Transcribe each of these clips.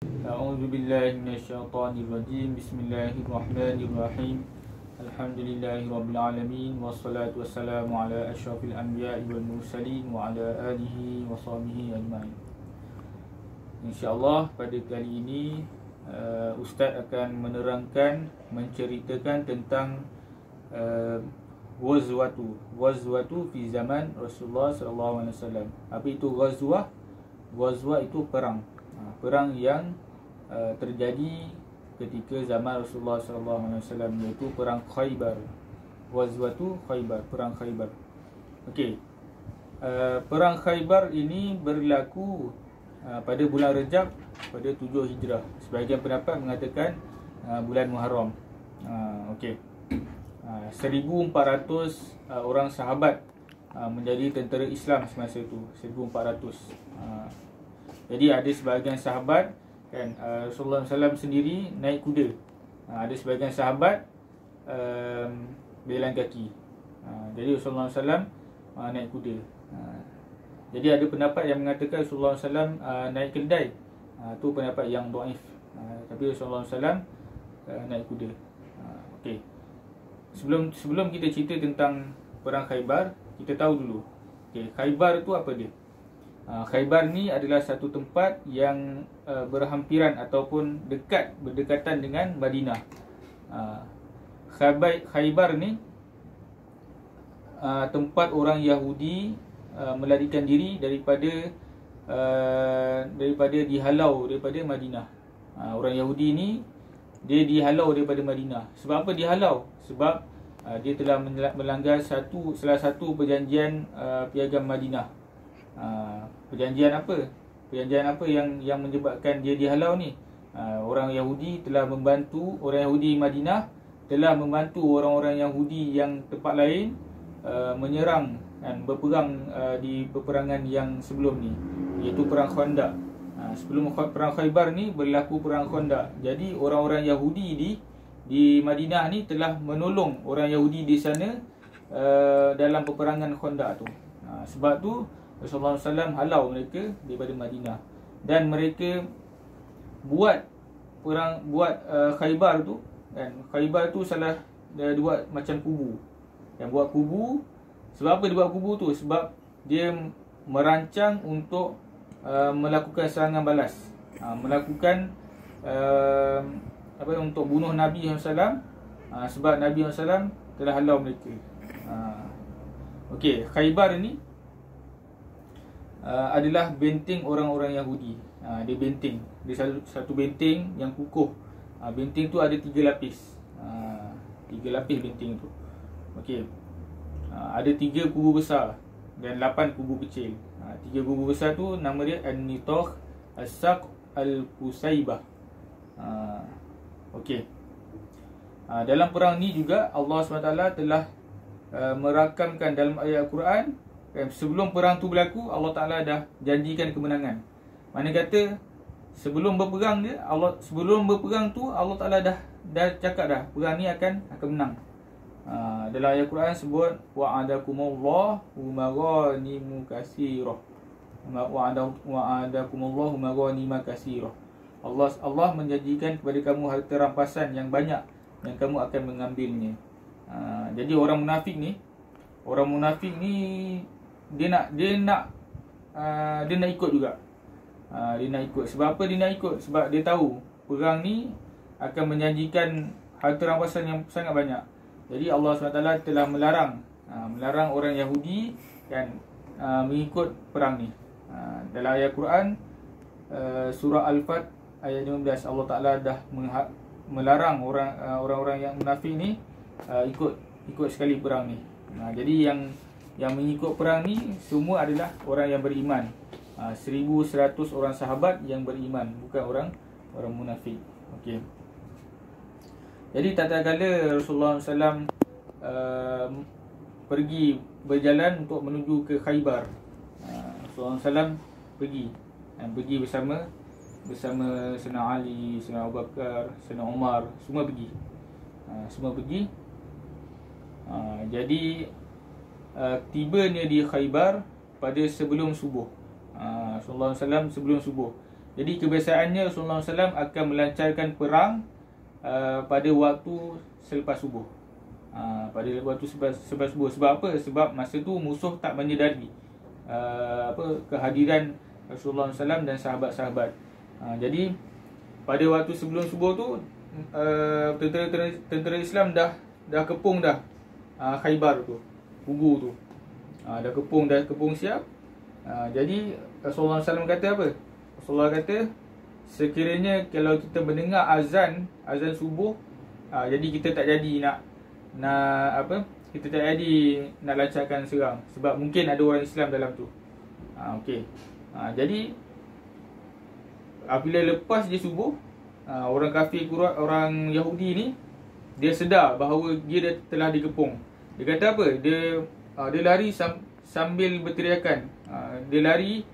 A'udzu billahi minasyaitonir rajim. Bismillahirrahmanirrahim. Alhamdulillahirabbil alamin wassalatu wassalamu ala asyrafil anbiya'i wal mursalin wa ala alihi wa sahbihi ajma'in. InsyaAllah pada kali ini Ustaz akan menerangkan, menceritakan tentang Ghazwatu fi zaman Rasulullah sallallahu alaihi wasallam. Apa itu ghazwah? Ghazwah itu perang. Perang yang terjadi ketika zaman Rasulullah sallallahu alaihi wasallam, iaitu perang Khaybar. Ghazwatu Khaybar, perang Khaybar. Okey. Perang Khaybar ini berlaku pada bulan Rejab pada 7 Hijrah. Sebahagian pendapat mengatakan bulan Muharram. Okey. 1400 orang sahabat menjadi tentera Islam semasa itu. 1400. Jadi ada sebahagian sahabat kan, Rasulullah SAW sendiri naik kuda. Ada sebahagian sahabat berjalan kaki. Jadi Rasulullah SAW naik kuda. Jadi ada pendapat yang mengatakan Rasulullah SAW naik keldai. Itu pendapat yang dhaif. Tapi Rasulullah SAW naik kuda. Okey. Sebelum kita cerita tentang perang Khaybar, kita tahu dulu. Okey, Khaybar itu apa dia? Khaybar ni adalah satu tempat yang berhampiran ataupun berdekatan dengan Madinah. Khaybar ni tempat orang Yahudi melarikan diri daripada dihalau daripada Madinah. Orang Yahudi ni dia dihalau daripada Madinah. Sebab apa dihalau? Sebab dia telah melanggar salah satu perjanjian piagam Madinah. Perjanjian apa? Perjanjian apa yang menyebabkan dia dihalau ni? Orang Yahudi telah membantu, orang Yahudi Madinah telah membantu orang-orang Yahudi yang tempat lain menyerang dan berperang di peperangan yang sebelum ni, iaitu perang Khandaq. Sebelum perang Khaybar ni berlaku perang Khandaq. Jadi orang-orang Yahudi di Madinah ni telah menolong orang Yahudi di sana dalam peperangan Khandaq tu. Sebab tu Rasulullah SAW halau mereka daripada Madinah. Dan mereka buat Khaybar tu, kan? Khaybar tu dia buat macam kubu. Yang buat kubu, sebab apa dia buat kubu tu? Sebab dia merancang untuk melakukan serangan balas. Melakukan untuk bunuh Nabi SAW. Sebab Nabi SAW telah halau mereka. Okey, Khaybar ni adalah benteng orang-orang Yahudi. Dia benteng. Dia satu benteng yang kukuh. Benteng tu ada 3 lapis. 3 lapis benteng tu. Okey. Ada 3 kubu besar dan 8 kubu kecil. 3 kubu besar tu nama dia An-Nitah, As-Saq, Al-Qusaybah. Okey. Dalam perang ni juga Allah SWT telah merakamkan dalam ayat Al-Quran. Sebelum perang tu berlaku, Allah Ta'ala dah janjikan kemenangan. Mana kata sebelum berperang tu Allah Ta'ala dah cakap dah perang ni akan menang. Dalam ayat Quran sebut wa'adakumullahu maghanimu katsirah. Wa'adakumullahu maghanima katsirah. Allah menjanjikan kepada kamu harta rampasan yang banyak yang kamu akan mengambilnya. Jadi orang munafik ni dia nak ikut juga. Dia nak ikut. Sebab apa dia nak ikut? Sebab dia tahu perang ni akan menjanjikan harta rampasan yang sangat banyak. Jadi Allah SWT telah melarang orang Yahudi kan mengikut perang ni. Dalam ayat Quran surah Al-Fat ayat 15, Allah Ta'ala dah melarang orang-orang yang munafik ni ikut sekali perang ni. Jadi yang mengikut perang ni semua adalah orang yang beriman. 1100 orang sahabat yang beriman, bukan orang munafik. Okey. Jadi tatkala Rasulullah SAW pergi berjalan untuk menuju ke Khaybar, Rasulullah SAW pergi bersama Sayyidina Ali, Sayyidina Abu Bakar, Sayyidina Umar, semua pergi. Jadi tibanya di Khaybar pada sebelum subuh. Rasulullah SAW sebelum subuh. Jadi kebiasaannya Rasulullah SAW akan melancarkan perang pada waktu selepas subuh. Pada waktu selepas subuh. Sebab apa? Sebab masa tu musuh tak menyedari kehadiran Rasulullah SAW dan sahabat-sahabat. Jadi pada waktu sebelum subuh tu tentera Islam dah kepung dah Khaybar tu, kubu tu. Dah kepung siap. Jadi Rasulullah SAW kata apa? Rasulullah kata, sekiranya kalau kita mendengar azan subuh, jadi kita tak jadi nak kita tak jadi nak lancarkan serang, sebab mungkin ada orang Islam dalam tu. Okey. Jadi apabila lepas je subuh, orang kafir, orang Yahudi ni, dia sedar bahawa dia telah dikepung. Dia kata apa? Dia lari sambil berteriakan. Dia lari,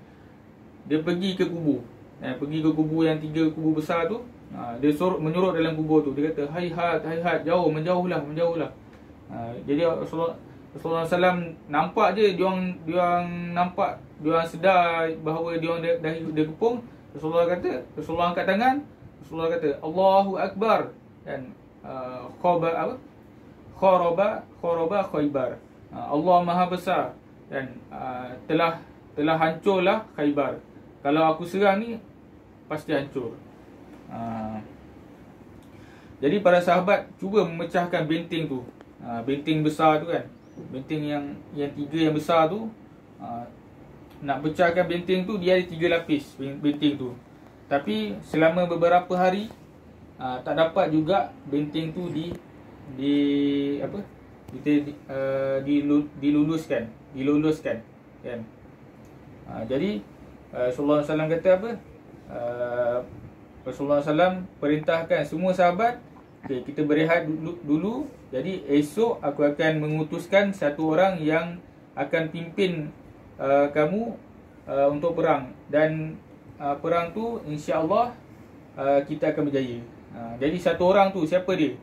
dia pergi ke kubu. Pergi ke kubu yang 3 kubu besar tu. Dia menyuruh dalam kubur tu. Dia kata, hai hat, jauh, menjauhlah. Jadi Rasulullah SAW nampak je, diorang nampak, diorang sedar bahawa diorang dah kepung. Rasulullah angkat tangan. Rasulullah kata, Allahu Akbar. Dan khoroba Khaybar. Allah Maha Besar. Dan telah hancurlah Khaybar. Kalau aku serang ni, pasti hancur. Jadi para sahabat cuba memecahkan benteng tu. Benteng besar tu kan, benteng yang 3 yang besar tu. Nak pecahkan benteng tu, dia ada 3 lapis benteng tu. Tapi selama beberapa hari tak dapat juga benteng tu diluluskan kan. Jadi Rasulullah SAW kata apa? Rasulullah SAW perintahkan semua sahabat, okay, kita berehat dulu. Jadi esok aku akan mengutuskan satu orang yang akan pimpin kamu untuk perang. Dan perang tu insya-Allah kita akan berjaya. Jadi satu orang tu, siapa dia?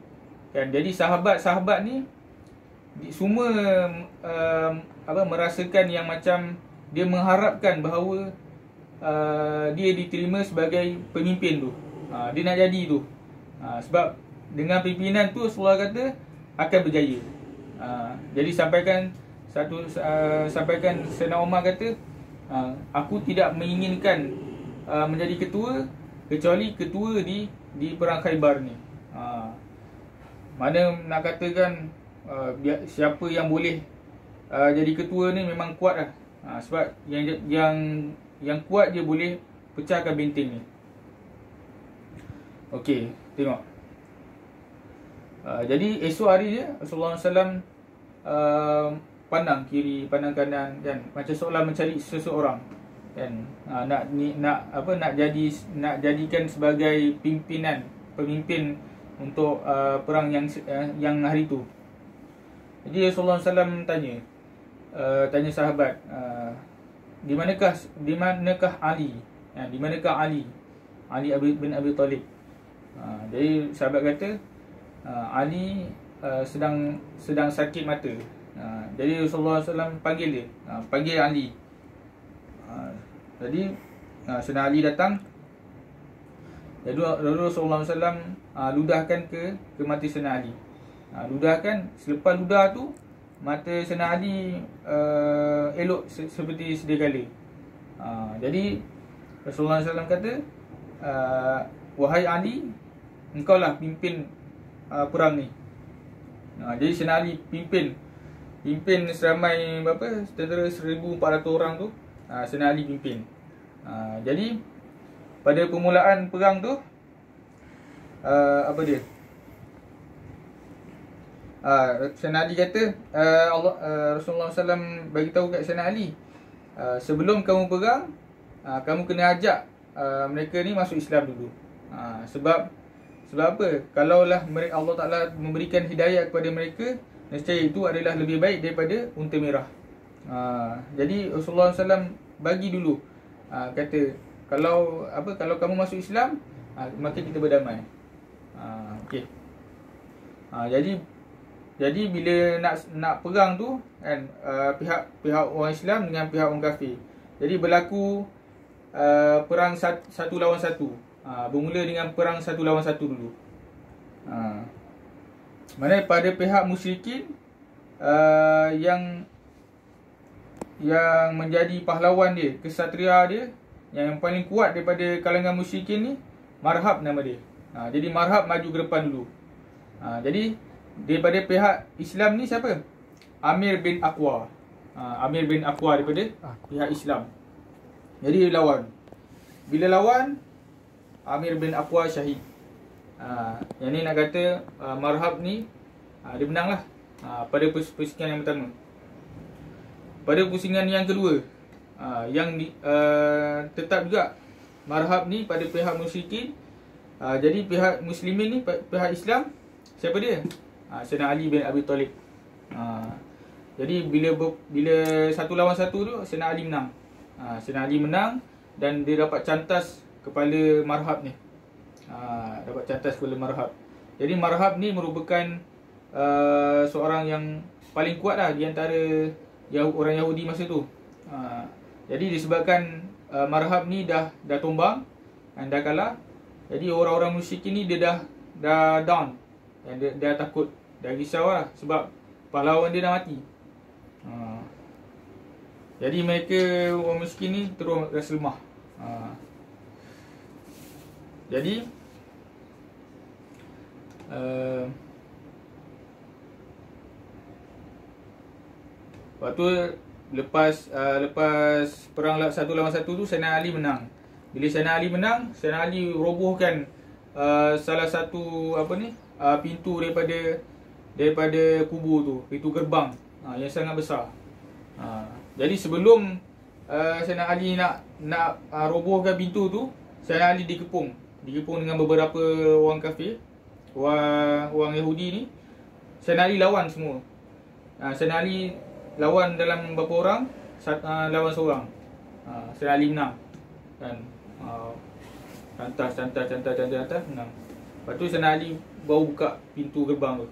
Kan, jadi sahabat-sahabat ni semua merasakan yang macam dia mengharapkan bahawa dia diterima sebagai pemimpin tu. Dia nak jadi tu. Sebab dengan pimpinan tu Rasulullah kata akan berjaya. Jadi sampaikan Sayyidina Umar kata, aku tidak menginginkan menjadi ketua kecuali ketua di perang Khaybar ni. Mana nak katakan siapa yang boleh jadi ketua ni memang kuat lah. Sebab yang kuat je boleh pecahkan benteng ni. Okey, tengok. Jadi esok hari je Rasulullah SAW pandang kiri, pandang kanan kan, macam seolah mencari seseorang kan, nak jadikan sebagai pemimpin untuk perang yang hari tu. Jadi Rasulullah SAW tanya sahabat, di manakah Ali? Di manakah Ali bin Abi Talib? Jadi sahabat kata, Ali sedang sakit mata. Jadi Rasulullah SAW panggil dia, panggil Ali. Jadi Sayyidina Ali datang. Jadi Rasulullah SAW ludahkan ke mata Sayyidina Ali. Ludahkan. Selepas ludah tu, mata Sayyidina Ali elok seperti sedia kala. Jadi Rasulullah SAW kata, wahai Ali, engkau lah pimpin perang ni. Jadi Sayyidina Ali pimpin seramai tentera 1,400 orang tu. Sayyidina Ali pimpin. Jadi pada permulaan perang tu, apa dia? Sayyidina Ali kata, Rasulullah SAW bagi tahu kat Sayyidina Ali, sebelum kamu perang, kamu kena ajak mereka ni masuk Islam dulu. Sebab apa? Kalaulah Allah Ta'ala memberikan hidayah kepada mereka, nescaya itu adalah lebih baik daripada unta merah. Jadi Rasulullah SAW bagi dulu, kata, kalau kamu masuk Islam, maka kita berdamai. Okey. Jadi bila nak perang tu kan, pihak orang Islam dengan pihak orang kafir. Jadi berlaku perang satu lawan satu. Bermula dengan perang satu lawan satu dulu. Mana pada pihak musyrikin yang menjadi pahlawan dia, kesatria dia, yang paling kuat daripada kalangan musyrikin ni, Marhab nama dia. Jadi Marhab maju ke depan dulu. Jadi daripada pihak Islam ni siapa? Amir bin Aqwa. Amir bin Aqwa daripada pihak Islam. Jadi dia lawan. Bila lawan, Amir bin Aqwa syahid. Yang ni nak kata Marhab ni dia menang lah pada pusingan yang pertama. Pada pusingan yang kedua, tetap juga Marhab ni pada pihak musyrikin. Jadi pihak muslimin ni, pihak Islam, siapa dia? Sayyidina Ali bin Abi Talib. Jadi bila satu lawan satu tu, Sayyidina Ali menang. Sayyidina Ali menang dan dia dapat cantas kepala Marhab ni. Dapat cantas kepala Marhab. Jadi Marhab ni merupakan seorang yang paling kuat lah di antara orang Yahudi masa tu. Jadi disebabkan Marhab ni dah tumbang dan dah kalah, jadi orang-orang musyrikin ni dia dah down. Dan dia takut, dah risau lah sebab pahlawan dia dah mati. Jadi mereka, orang musyrikin ni terus rasa lemah. Jadi waktu lepas perang satu lawan satu tu, Sayyidina Ali menang. Bila Sayyidina Ali menang, Sayyidina Ali robohkan salah satu pintu daripada kubur tu, pintu gerbang yang sangat besar. Jadi sebelum Sayyidina Ali nak robohkan pintu tu, Sayyidina Ali dikepung dengan beberapa orang kafir, orang Yahudi ni. Sayyidina Ali lawan semua. Sayyidina Ali lawan dalam berapa orang? Lawan seorang. Sayyidina Ali menang. Kan? Cantas menang. Lepas tu Sayyidina Ali baru buka pintu gerbang tu.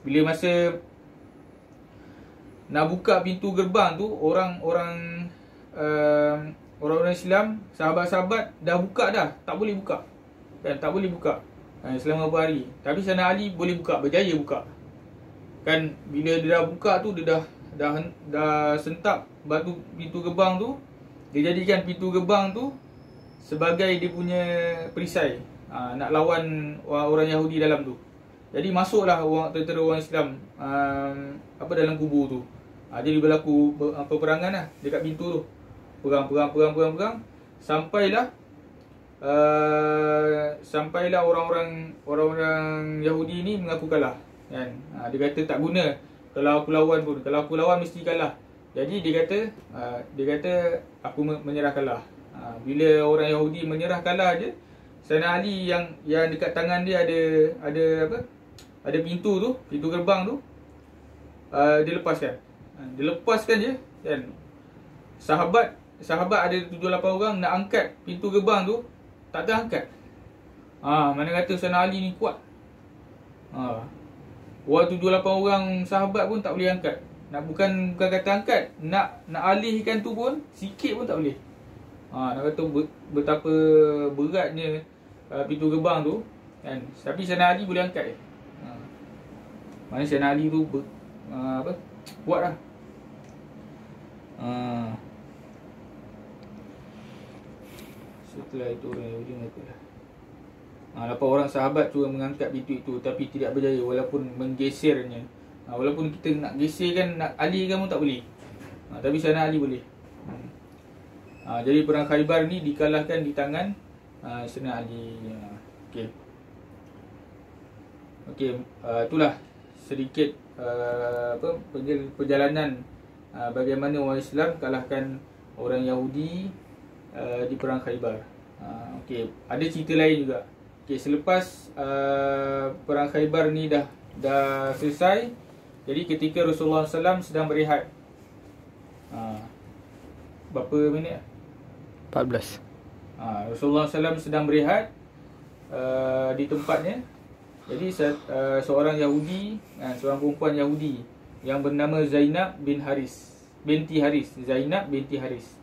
Bila masa nak buka pintu gerbang tu, orang-orang Islam, sahabat-sahabat dah buka dah, tak boleh buka. Kan, tak boleh buka. Selama beberapa hari. Tapi Sayyidina Ali boleh buka, berjaya buka. Kan bila dia dah buka tu, dia dah sentap batu pintu gerbang tu. Dia jadikan pintu gerbang tu sebagai dia punya perisai, nak lawan orang Yahudi dalam tu. Jadi masuklah tentera orang Islam dalam kubur tu. Jadi berlaku peperangan lah dekat pintu tu. Perang. Sampailah orang-orang Yahudi ni mengaku kalah. Kan? Dia kata tak guna kalau aku lawan pun. Kalau aku lawan mesti kalah. Jadi dia kata aku menyerah kalah. Bila orang Yahudi menyerah kalah je, Sayyidina Ali yang dekat tangan dia ada pintu tu, pintu gerbang tu, dia lepaskan. Dia lepaskan je, kan. Sahabat ada 7-8 orang nak angkat pintu gerbang tu, tak terangkat. Mana kata Sayyidina Ali ni kuat. Orang 7-8 orang sahabat pun tak boleh angkat. Bukan kata angkat, nak alihkan tu pun sikit pun tak boleh. Nak kata betapa beratnya pintu gerbang tu, kan. Tapi Sayyidina Ali boleh angkat je. Mana Sayyidina Ali tu kuat lah. Setelah itu orang Yahudi mengatakan 8 orang sahabat cuba mengangkat pintu itu, tapi tidak berjaya walaupun menggesernya. Walaupun kita nak geserkan, nak alihkan pun tak boleh. Tapi Sayyidina Ali boleh. Jadi perang Khaybar ni dikalahkan di tangan Sayyidina Ali. Okey, itulah sedikit perjalanan bagaimana orang Islam kalahkan orang Yahudi di perang Khaybar. Okey, ada cerita lain juga. Okey, selepas perang Khaybar ni dah selesai, jadi ketika Rasulullah SAW sedang berehat, berapa minit? 14. Rasulullah SAW sedang berehat di tempatnya. Jadi seorang Yahudi, seorang perempuan Yahudi yang bernama Zainab binti Haris. Zainab binti Haris.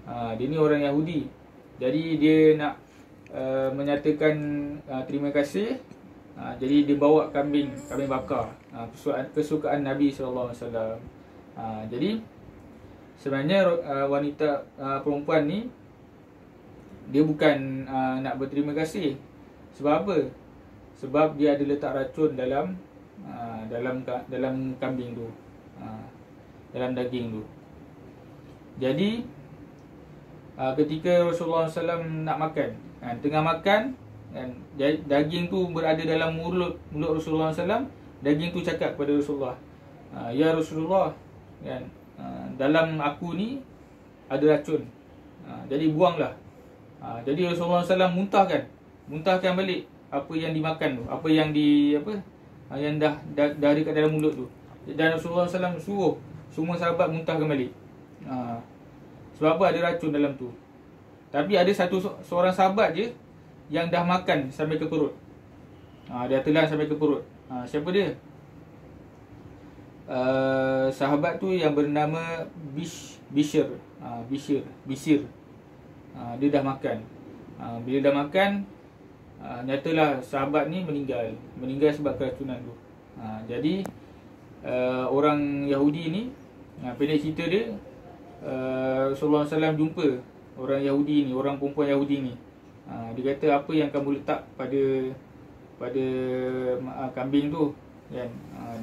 Dia ni orang Yahudi. Jadi dia nak menyatakan terima kasih. Jadi dia bawa kambing bakar, kesukaan Nabi SAW. Jadi sebenarnya wanita perempuan ni dia bukan nak berterima kasih. Sebab apa? Sebab dia ada letak racun dalam kambing tu, dalam daging tu. Jadi ketika Rasulullah SAW nak makan, tengah makan, daging tu berada dalam mulut Rasulullah SAW. Daging tu cakap kepada Rasulullah, ya Rasulullah, dalam aku ni ada racun, jadi buanglah. Jadi Rasulullah SAW muntahkan balik apa yang dimakan tu, apa yang yang dah dekat dalam mulut tu. Dan Rasulullah SAW suruh semua sahabat muntahkan balik. Sebab apa? Ada racun dalam tu. Tapi ada seorang sahabat je yang dah makan sampai ke perut. Dia telan sampai ke perut. Siapa dia? Sahabat tu yang bernama Bishr. Dia dah makan. Bila dah makan, nyatalah sahabat ni meninggal sebab keracunan tu. Jadi orang Yahudi ni, pendek cerita dia, Rasulullah SAW jumpa orang Yahudi ni, orang perempuan Yahudi ni. Dia kata, apa yang kamu letak pada kambing tu, kan?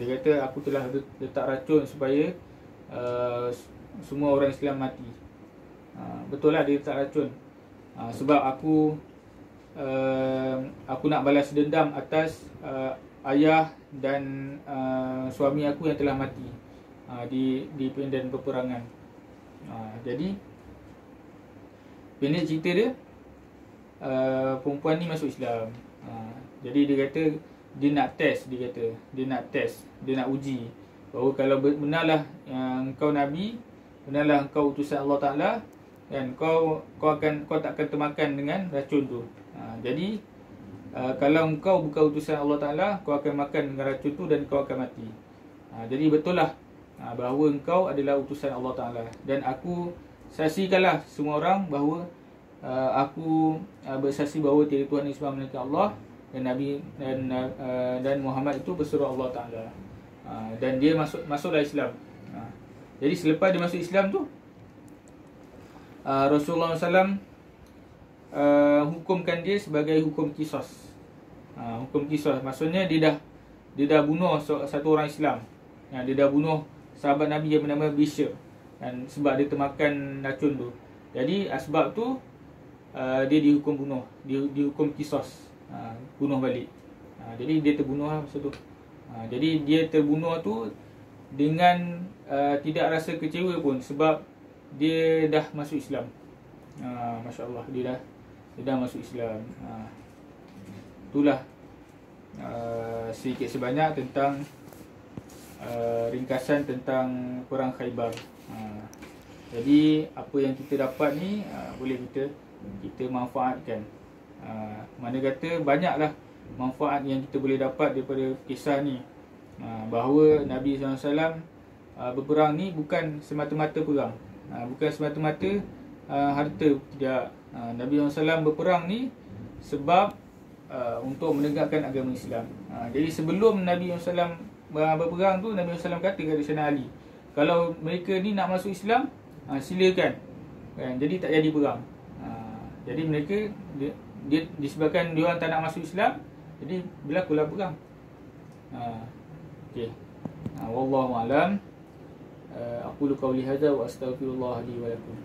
Dia kata, aku telah letak racun supaya semua orang Islam mati. Betul lah dia letak racun. Sebab aku nak balas dendam atas ayah dan suami aku yang telah mati di medan peperangan. Jadi pendek cerita dia, perempuan ni masuk Islam. Jadi dia kata dia nak uji bahawa kalau benarlah engkau Nabi, benarlah engkau utusan Allah Ta'ala, dan kau takkan termakan dengan racun tu. Jadi kalau engkau bukan utusan Allah Ta'ala, kau akan makan dengan racun tu dan kau akan mati. Jadi betul lah bahawa engkau adalah utusan Allah Ta'ala, dan aku saksikanlah semua orang bahawa aku bersaksi bahawa tiada Tuhan yang semua melainkan Allah, dan Nabi dan Muhammad itu berseru Allah Ta'ala. Dan dia masuklah Islam. Jadi selepas dia masuk Islam tu, Rasulullah SAW hukumkan dia sebagai hukum qisas. Hukum qisas maksudnya dia dah bunuh satu orang Islam. Dia dah bunuh sahabat Nabi yang bernama Bishr, dan sebab dia termakan racun tu. Jadi sebab tu dia dihukum bunuh, dihukum qisas, bunuh balik. Jadi dia terbunuh lah masa tu. Jadi dia terbunuh tu dengan tidak rasa kecewa pun, sebab dia dah masuk Islam. Masya Allah, dia dah masuk Islam. Itulah sedikit sebanyak tentang ringkasan tentang perang Khaybar. Jadi apa yang kita dapat ni boleh kita manfaatkan. Mana kata banyaklah manfaat yang kita boleh dapat daripada kisah ni. Bahawa Nabi SAW berperang ni bukan semata-mata perang, bukan semata-mata harta, tidak. Nabi SAW berperang ni sebab untuk menegakkan agama Islam. Jadi sebelum Nabi SAW berperang tu, Nabi SAW kata kepada Sayyidina Ali, kalau mereka ni nak masuk Islam, silakan, kan? Jadi tak jadi perang. Jadi mereka disebabkan dia orang tak nak masuk Islam, jadi berlakulah perang. Okey. Wallahu a'lam. Aqulu qawli hadza wa astaghfirullah li wa lakum.